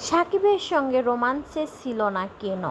সাকিবের সঙ্গে রোমান্সে ছিল না কেন?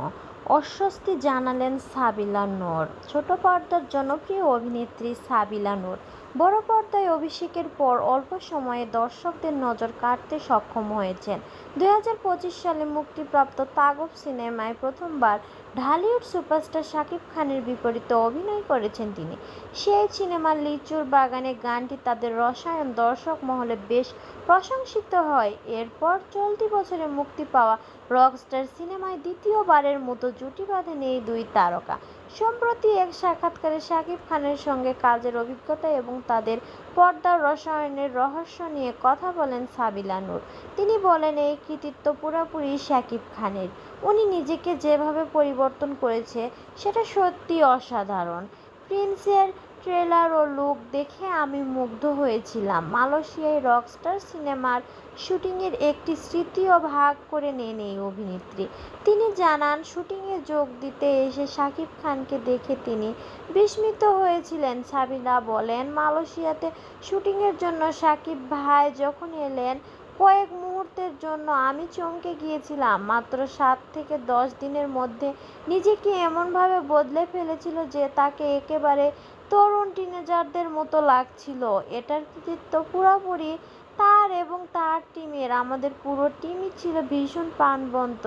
অস্বস্তি জানালেন সাবিলা নূর। ছোট পর্দার জনপ্রিয় অভিনেত্রী সাবিলা নূর বড় পর্দায় অভিষেকের পর অল্প সময়ে দর্শকদের নজর কাড়তে সক্ষম হয়েছেন। 2025 সালে মুক্তিপ্রাপ্ত তাগব সিনেমায় প্রথমবার ঢালিউড সুপারস্টার শাকিব খানের বিপরীতে অভিনয় করেছেন তিনি। সেই সিনেমার লিচুর বাগানে গানটি তাদের রসায়ন দর্শক মহলে বেশ প্রশংসিত হয়। এরপর চলতি বছরে মুক্তি পাওয়া রকস্টার সিনেমায় দ্বিতীয়বারের মতো জুটি বাঁধেন এই দুই তারকা। সম্প্রতি এক সাক্ষাৎকারে শাকিব খানের সঙ্গে কাজের অভিজ্ঞতা এবং তাদের পর্দার রসায়নের রহস্য নিয়ে কথা বলেন সাবিলা নূর। তিনি বলেন, এই কৃতিত্ব পুরোপুরি শাকিব খানের। উনি নিজেকে যেভাবে পরিবর্তন করেছে সেটা সত্যিই অসাধারণ। প্রিন্সের ট্রেলার ও লুক দেখে আমি মুগ্ধ হয়েছিলাম। মালয়েশিয়ায় রকস্টার সিনেমার শুটিংয়ের একটি স্মৃতিও ভাগ করে নেন এই অভিনেত্রী। তিনি জানান, শুটিংয়ে যোগ দিতে এসে শাকিব খানকে দেখে তিনি বিস্মিত হয়েছিলেন। সাবিলা বলেন, মালয়েশিয়াতে শুটিংয়ের জন্য শাকিব ভাই যখন এলেন, কয়েক মুহূর্তের জন্য আমি চমকে গিয়েছিলাম। মাত্র 7 থেকে 10 দিনের মধ্যে নিজেকে এমনভাবে বদলে ফেলেছিল যে তাকে একেবারে তরুণ টিনেজারদের মতো লাগছিল। এটার কৃতিত্ব পুরোপুরি তার এবং তার টিমের। আমাদের পুরো টিমই ছিল ভীষণ প্রাণবন্ত।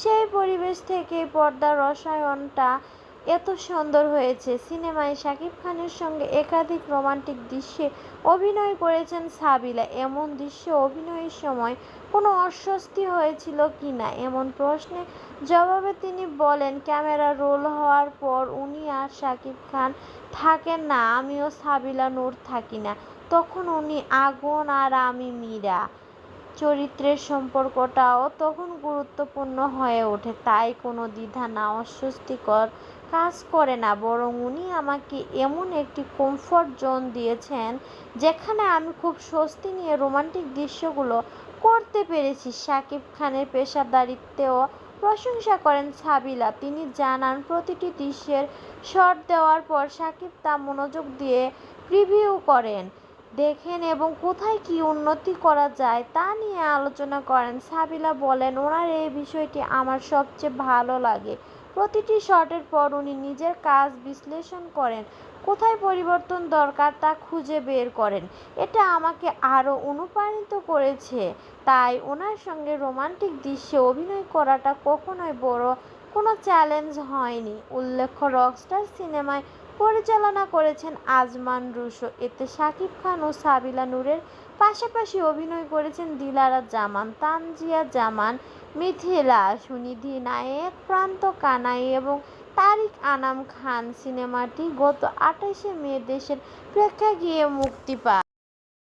সেই পরিবেশ থেকেই পর্দার রসায়নটা এত সুন্দর হয়েছে। সিনেমায় শাকিব খানের সঙ্গে একাধিক রোমান্টিক দৃশ্যে অভিনয় করেছেন সাবিলা। এমন দৃশ্যে অভিনয়ের সময় কোনো অস্বস্তি হয়েছিল কিনা এমন প্রশ্নের জবাবে তিনি বলেন, ক্যামেরা রোল হওয়ার পর উনি আর শাকিব খান থাকেন না, আমিও সাবিলা নূর থাকি না। তখন উনি আগুন আর আমি মীরা। চরিত্রের সম্পর্কটাও তখন গুরুত্বপূর্ণ হয়ে ওঠে। তাই কোনো দ্বিধা না, অস্বস্তিকর কাজ করে না, বরং উনি আমাকে এমন একটি কমফর্ট জোন দিয়েছেন যেখানে আমি খুব স্বস্তি নিয়ে রোমান্টিক দৃশ্যগুলো করতে পেরেছি। শাকিব খানের পেশাদারিত্বেও প্রশংসা করেন সাবিলা। তিনি জানান, প্রতিটি দৃশ্যের শট দেওয়ার পর শাকিব তা মনোযোগ দিয়ে প্রিভিউ করেন, দেখেন এবং কোথায় কী উন্নতি করা যায় তা নিয়ে আলোচনা করেন। সাবিলা বলেন, ওনার এই বিষয়টি আমার সবচেয়ে ভালো লাগে। প্রতিটি শটের পর উনি নিজের কাজ বিশ্লেষণ করেন, কোথায় পরিবর্তন দরকার তা খুঁজে বের করেন। এটা আমাকে আরও অনুপ্রাণিত করেছে। তাই ওনার সঙ্গে রোমান্টিক দৃশ্যে অভিনয় করাটা কখনোই বড় কোনো চ্যালেঞ্জ হয়নি। উল্লেখ্য, রকস্টার সিনেমায় পরিচালনা করেছেন আজমান রুশো। এতে শাকিব খান ও সাবিলা নূরের পাশাপাশি অভিনয় করেছেন দিলারা জামান, তানজিয়া জামান, মিথিলা, সুনিধি নায়েক, প্রান্ত কানাই এবং তারিক আনাম খান। সিনেমাটি গত 28শে মে দেশের প্রেক্ষাগৃহে মুক্তি পায়।